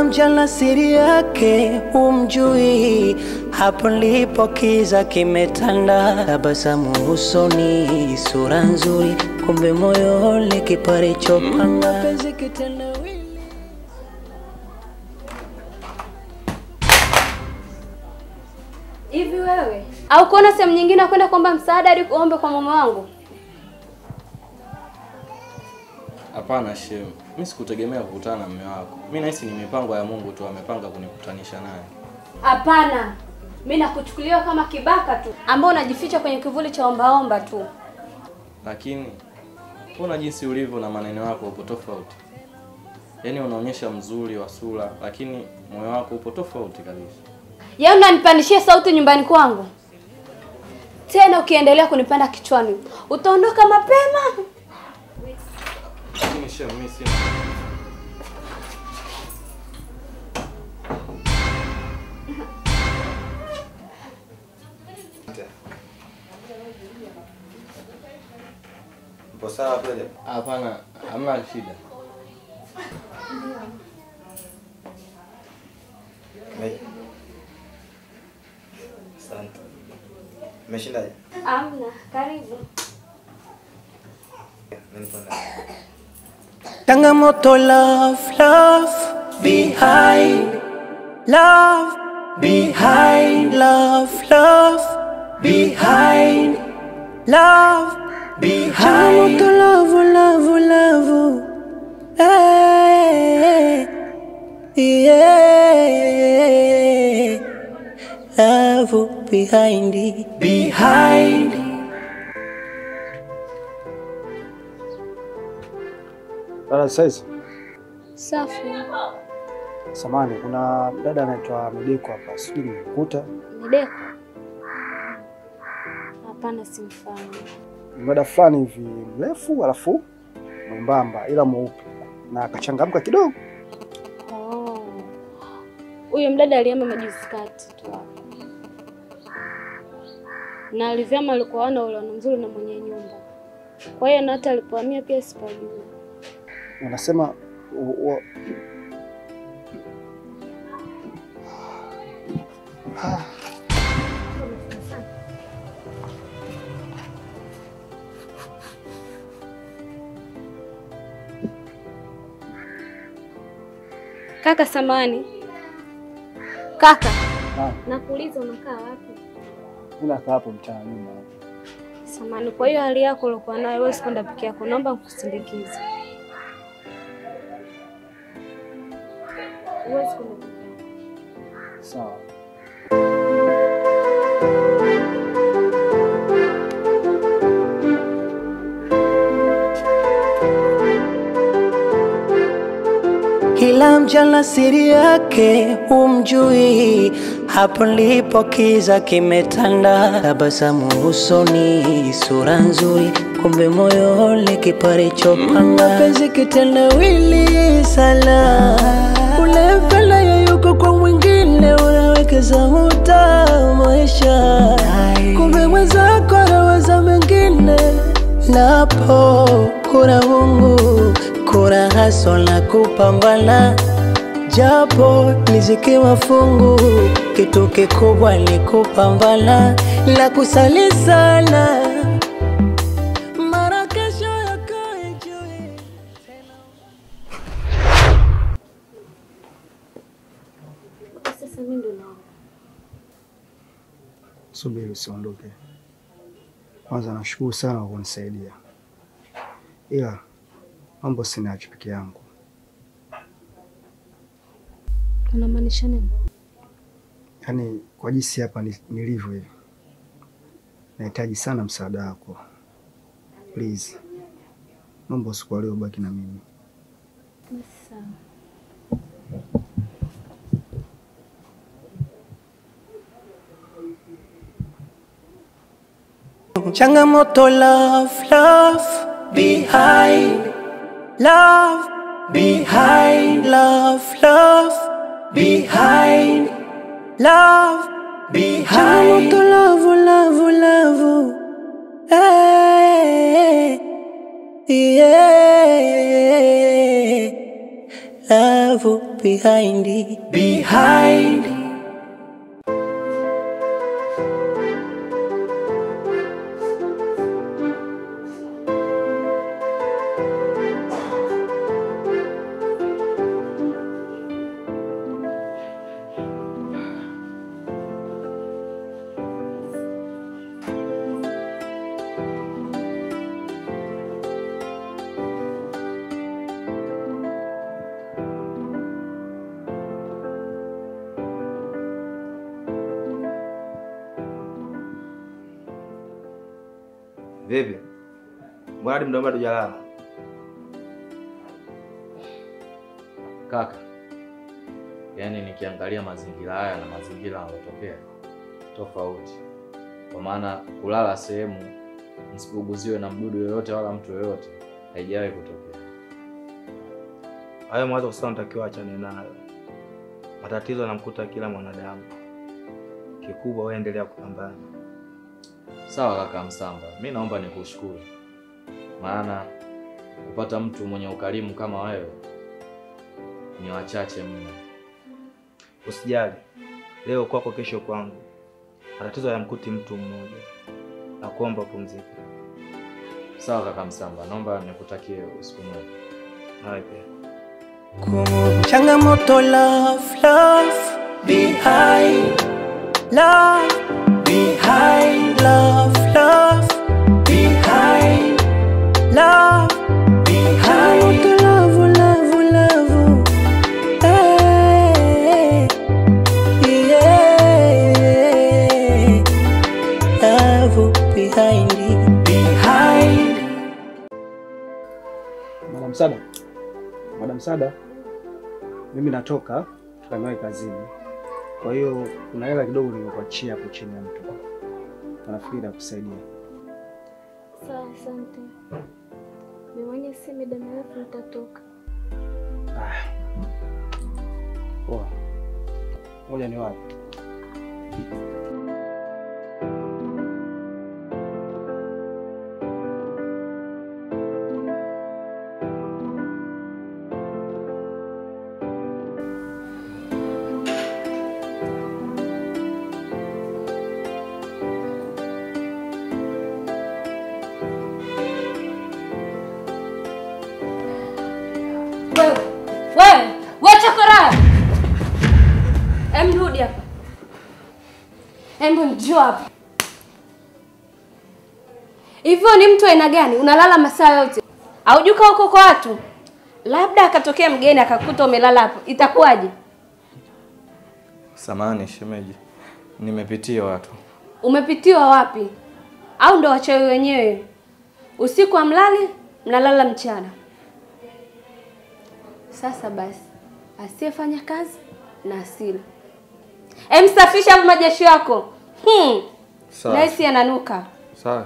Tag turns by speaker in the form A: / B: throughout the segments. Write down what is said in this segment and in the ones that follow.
A: mjana siri yake umjui, hapo ndipo kiza kimetanda. Tabasamu usoni, sura nzuri, kumbe moyoni kipare chopanga. Mapenzi kitendawili.
B: Hivi wewe au kuona sehemu nyingine kwenda kuomba msaada hadi kuombe kwa mume wangu?
C: Hapana Shem, mimi sikutegemea kukutana na mume wako. Mimi nahisi ni mipango ya Mungu tu amepanga kunikutanisha naye.
B: Hapana. Mimi nakuchukulia kama kibaka tu ambao unajificha kwenye kivuli cha ombaomba tu.
C: Lakini kuna jinsi ulivyo na maneno yako upo tofauti. Yaani unaonyesha mzuri wa sura lakini moyo wako upo tofauti kabisa.
B: Yaani unanipandishia sauti nyumbani kwangu. Tena ukiendelea kunipanda kichwani, utaondoka mapema.
C: Lakini Shem, mimi sina.
D: Mpo sawa kweli?
C: Hapana, hamna shida.
D: Asante. Umeshindaje?
B: Amna, karibu.
A: Changamoto love, love behind love, behind love, love behind love, behind love, love, love, hey, yeah, love behind it, behind.
E: Dada saizi.
B: Safi.
E: Samani, kuna dada anaitwa Mideko hapa. Sijui nimekuta.
B: Mideko? Hapana, simfahamu.
E: Dada fulani hivi mrefu alafu mwembamba ila mweupe na akachangamka kidogo.
B: Oh. Huyo mdada aliama majuzi kati tu hapo. Na alivyama alikuwa ana ule mzuri na mwenye nyumba. Kwa hiyo na hata alipohamia pia sipajua.
E: Unasema
B: Kaka samani. Kaka.
E: Nakuuliza
B: unakaa wapi?
E: Mimi nakaa hapo mtaa nyuma.
B: Samani, kwa hiyo hali yako ulikuwa nayo wewe sikwenda peke yako, naomba nikusindikize. Wewe sikwenda peke yako.
E: Sawa.
A: Kila mjana siri yake umjui, hapo ndipo kiza kimetanda. Tabasamu usoni, sura nzuri, kumbe moyoni kipare chopanga. Mapenzi kitendawili sana, unempenda yuko kwa mwingine, unawekeza muda maisha, kumbe mwenzako anawaza mengine. Napo kuna Mungu, kuna haso na kupambana, japo nizike mafungu, kitu kikubwa ni kupambana na kusali sana. Mara kesho yako ijue.
B: Sasa mimi ndo naomba.
E: Subiri usiondoke. Kwanza nashukuru sana kwa kunisaidia. Ila mambo sinaacha peke yangu.
B: Unamaanisha nini?
E: Yaani kwa jinsi hapa nilivyo hivi, nahitaji sana msaada wako. Please. Mambo siku leo baki na mimi.
B: Sawa.
A: Changamoto love, love behind love, behind love, love behind love, behind. Changamoto love, love, love, hey, yeah, love. behind.
D: Vipi? Mbona hadi mdomba tujalala?
C: Kaka, yaani nikiangalia mazingira haya na mazingira yanayotokea tofauti. Kwa maana kulala sehemu msibuguziwe na mdudu yoyote wala mtu yoyote haijawahi kutokea.
D: Hayo mwanzo kusema natakiwa achane nayo. Matatizo yanamkuta kila mwanadamu. Kikubwa wewe endelea kupambana.
C: Sawa kaka Msamba, mimi naomba nikushukuru. Maana kupata mtu mwenye ukarimu kama wewe ni wachache mno.
D: Usijali. Leo kwako kesho kwangu. Matatizo hayamkuti mtu mmoja. Nakuomba pumzika.
C: Sawa kaka Msamba, naomba nikutakie usiku mwema.
D: Nawe pia.
A: Changamoto love behind. Love behind, love behind, love behind, love, hey, yeah, love behind.
E: Madam Sada, mimi natoka tukaniwahi kazini. Kwa hiyo kuna hela kidogo nilikuachia hapo chini ya mtu. Nafikiri nakusaidia.
B: Sawa, asante. Mimi si muda mrefu nitatoka.
E: Poa. Ngoja ni wapi?
B: Wacha kora. Rudi hapa. Njoo hapa. Hivyo ni mtu aina gani? Unalala masaa yote. Haujuka huko kwa watu? Labda akatokea mgeni akakuta umelala hapo. Itakuwaje?
C: Samahani shemeji. Nimepitia watu.
B: Umepitiwa wapi? Au ndo wachawi wenyewe? Usiku amlali, mnalala mchana. Sasa basi, asiyefanya kazi na asili. Msafisha hapo majeshi yako.
C: Sawa.
B: Naisi yananuka.
C: Sawa.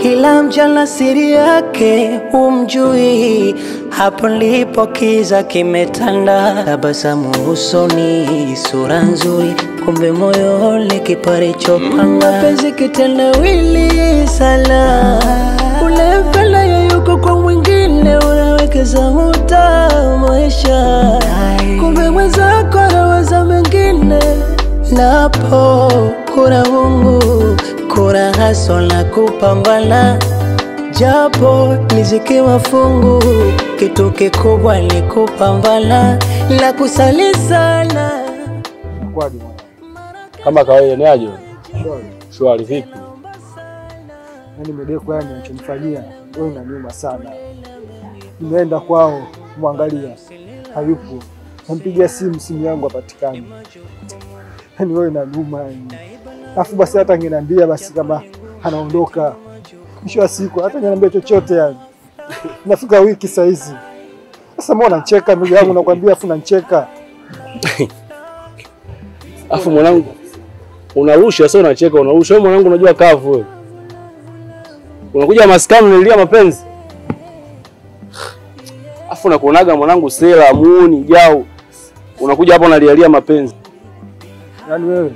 A: Kila mjana siri yake umjui, hapo nilipo kiza kimetanda. Tabasamu usoni, sura nzuri, kumbe moyoni kipare chopanga. Mapenzi kitendawili sana, ule mpenda yuko kwa mwingine, unawekeza muda maisha, kumbe mwenzako anawaza mengine. Napo kuna Mungu, kuna haso na kupambana, japo nizike mafungu, kitu kikubwa ni kupambana na kusali sana.
F: Kwaje mwana? Kama kawaida ni aje? Shwari vipi?
E: Yaani Medeko yani anachonifanyia wewe unaniuma sana. Nimeenda kwao kumwangalia, hayupo. Nampigia simu yangu hapatikani. Yaani wewe unaniuma yani. Afu basi hata angeniambia basi kama anaondoka. Mwisho wa siku hata angeniambia chochote yani. Nafika wiki saa hizi. Sasa mbona unacheka ndugu yangu, nakwambia afu unacheka.
F: Afu mwanangu unarusha sio unacheka, unarusha. Wewe mwanangu unajua kavu wewe. Unakuja maskani unalilia mapenzi. Afu nakuonaga mwanangu sela muuni jao. Unakuja hapo unalialia mapenzi.
E: Yaani wewe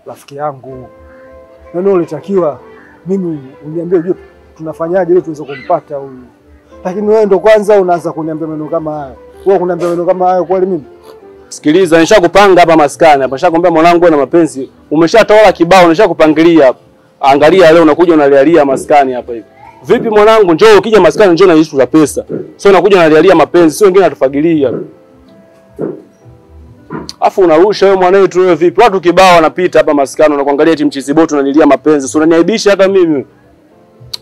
E: rafiki yangu. Na ulitakiwa mimi uniambie ujue tunafanyaje ili tuweze kumpata huyu. Lakini wewe ndo kwanza unaanza kuniambia maneno kama haya. Wewe kuniambia maneno kama haya kweli mimi?
F: Sikiliza, nishakupanga hapa maskani. Hapa nishakwambia mwanangu na mapenzi. Umeshatoa kibao, nishakupangilia hapa. Angalia leo unakuja unalialia maskani hapa hivi. Vipi mwanangu, njoo ukija maskani njoo na issue za pesa. Sio unakuja unalialia mapenzi, sio wengine atufagilia. Afu unarusha wewe mwanae tu wewe vipi? Watu kibao wanapita hapa maskani wanakuangalia eti mchizi botu unalilia mapenzi. Sio unaniaibisha hata mimi.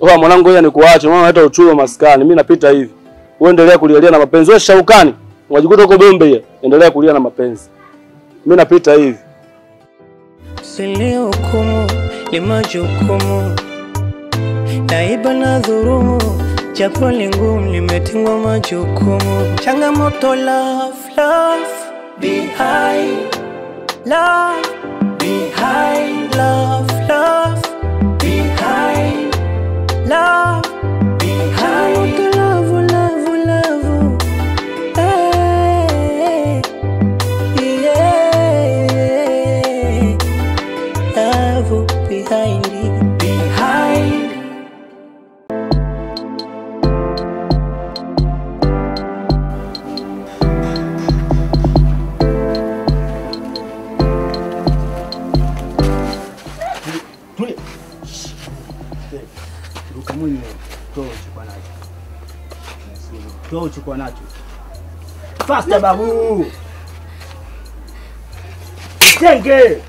F: Wewe mwanangu wewe nikuache, mama hata uchuo maskani. Mimi napita hivi. Wewe endelea kulialia na mapenzi. Wewe shaukani. Unajikuta uko Bombe, endelea kulia na mapenzi. Mimi napita hivi.
A: Silihukumu ni majukumu, naiba na dhurumu, japo ni ngumu limetingwa majukumu. Changamoto love, love behind love, behind love, love behind love, behind love, love, love. Hey, yeah, love behind it, behind.
G: Toa chukua nacho. Faster babu. Tenge.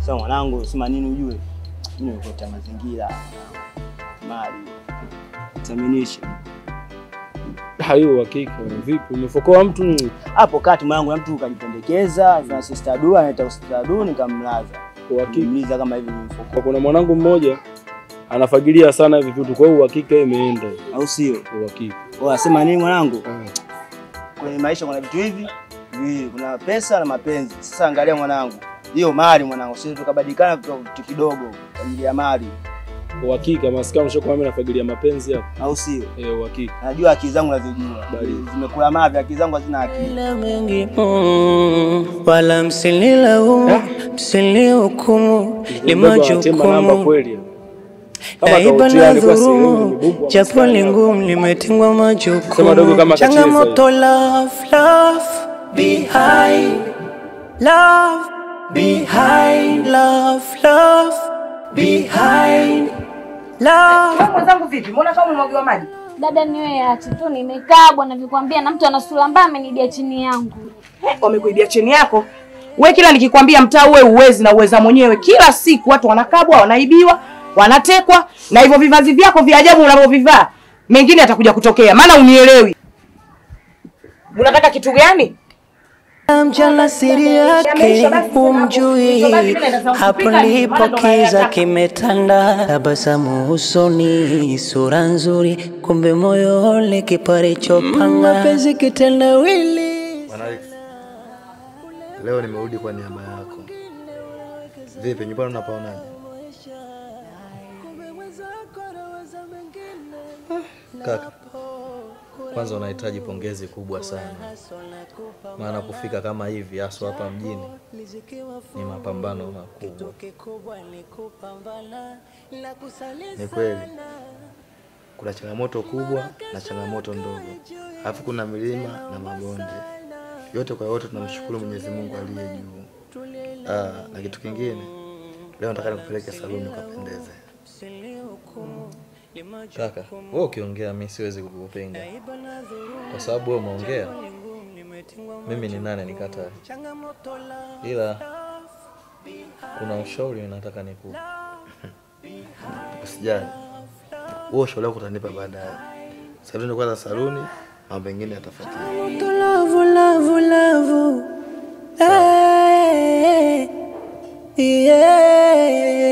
G: Sasa mwanangu, sema nini ujue? Mimi niko mazingira. Mali. Taminisha.
F: Hayo hakika. Vipi umefokoa mtu
G: hapo kati mwanangu na mtu kanipendekeza na sister Dua anaita sister Dua nikamlaza.
F: Kwa hakika
G: Niuliza kama hivi nimefokoa.
F: kuna mwanangu mmoja anafagilia sana hivi vitu, kwa hiyo hakika imeenda.
G: Au sio?
F: Hakika.
G: Wewe sema nini mwanangu? Kwenye maisha kuna vitu hivi, kuna pesa na mapenzi. Sasa angalia mwanangu. Hiyo mali mwanangu, sisi tukabadilika kitu kidogo kwa ajili ya mali.
F: Hakika maskani ushakuwa mimi nafagilia mapenzi hapa.
G: Au sio?
F: Hakika.
G: Najua akili zangu nazijua. Zimekula mavi, akili zangu hazina akili.
A: Wala msililaumu, msilihukumu, ni majukumu. Naiba na dhurumu, japo ni ngumu limetingwa majukumu. Changamoto love, love behind love, behind love, love behind love.
H: Mwenzangu vipi? Mbona kama umemwagiwa maji?
B: Dada ni wewe acha tu nimekaa bwana nikwambia na mtu ana sura mbaya amenibia chini yangu.
H: Wamekuibia chini yako? Wewe kila nikikwambia mtaa uwe uwezi na uweza mwenyewe, kila siku watu wanakabwa, wanaibiwa, wanatekwa na hivyo vivazi vyako vya ajabu unavyovivaa. Mengine atakuja kutokea maana unielewi. Unataka kitu gani?
A: Mjala siri yake umjui, hapo lipo kiza kimetanda. Tabasamu usoni, sura nzuri, kumbe moyoni kipare chopanga. Mapenzi kitendawili.
D: Leo nimerudi kwa niaba yako. Vipi nyumbani unapaonaje?
C: Kaka, kwanza unahitaji pongezi kubwa sana. Maana kufika kama hivi hasa hapa mjini ni mapambano makubwa.
D: Ni kweli. Kuna changamoto kubwa na changamoto ndogo. Alafu kuna milima na mabonde. Yote kwa yote tunamshukuru Mwenyezi Mungu aliye juu. Na kitu kingine, leo nataka nikupeleke saluni ukapendeze.
C: Kaka, wewe ukiongea mimi siwezi kukupinga. Kwa sababu wewe umeongea, mimi ni nani nikatae. Ila kuna ushauri nataka nikupe.
D: Usijali. Wewe ushauri wako utanipa baadaye. Saluni kwanza saluni, mambo mengine yatafuatia.
A: Love, love, love. Hey, yeah.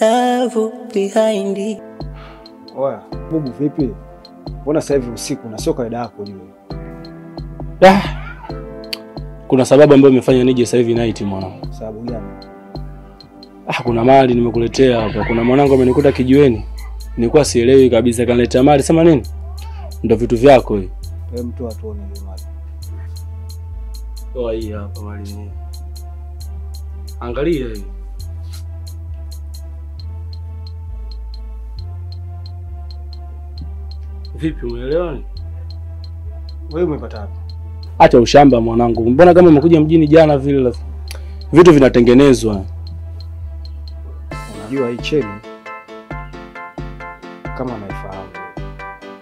A: Love behind it.
E: Oya, bubu vipi? Mbona sasa hivi usiku na sio kaida yako juu?
F: Kuna sababu ambayo imefanya nije sasa hivi night mwanangu.
E: Sababu gani?
F: Kuna mali nimekuletea hapa. Kuna mwanangu amenikuta kijiweni. Nilikuwa sielewi kabisa, kaniletea mali. Sema nini? Ndio vitu vyako hivi.
E: Mtu atuone ile mali.
F: Toa hii hapa mali ni. Angalia hii. Vipi, umeelewa ni?
E: Wewe umepata wapi?
F: Acha ushamba mwanangu. Mbona kama umekuja mjini jana vile vitu vinatengenezwa?
E: Unajua hii cheni kama unaifahamu.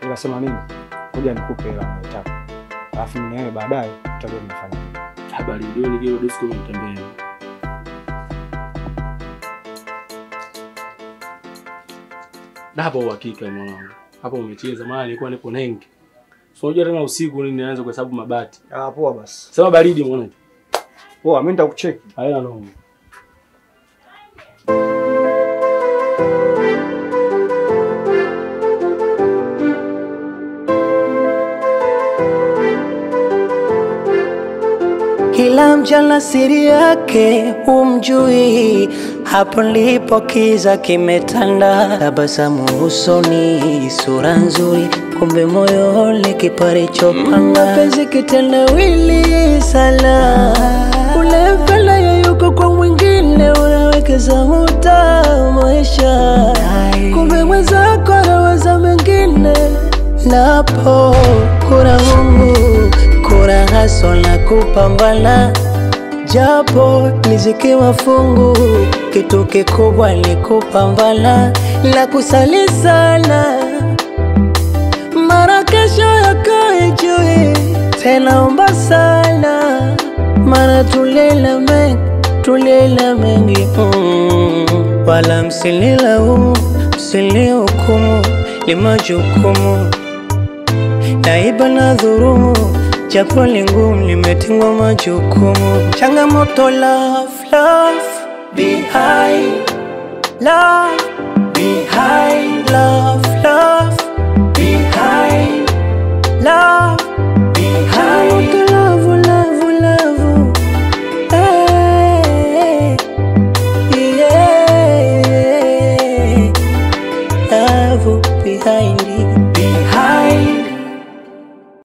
E: Ila sema nini? Ngoja nikupe hela unayotaka. Alafu mimi nawe baadaye tutajua tunafanya nini.
F: Habari ndio ni hiyo disco mtembea. Na hapo uhakika mwanangu. Hapo umecheza, maana nilikuwa nipo nengi. So unajua tena usiku nini naanza kwa sababu mabati.
E: Poa basi.
F: Sema baridi mwanangu.
E: Poa, mimi nitakucheki.
F: Haina noma.
A: Kila mjana siri yake umjui, hapo ndipo kiza kimetanda. Tabasamu usoni, sura nzuri, kumbe moyoni kipare chopanga. Mapenzi kitendawili sana, ule mpenda yuko kwa mwingine, unawekeza muda maisha. Kumbe mwenzako anawaza mengine, napo kuna Mungu, kuna haso na kupambana. Japo niziki mafungu, kitu kikubwa ni kupambana. Na kusali sana, mara kesho yako ijui. Tena omba sana, mara tulela mengi wala msililaumu, msilihukumu, ni majukumu. Naiba na dhurumu, japo ni ngumu, limetingwa majukumu. Changamoto love behind, love behind.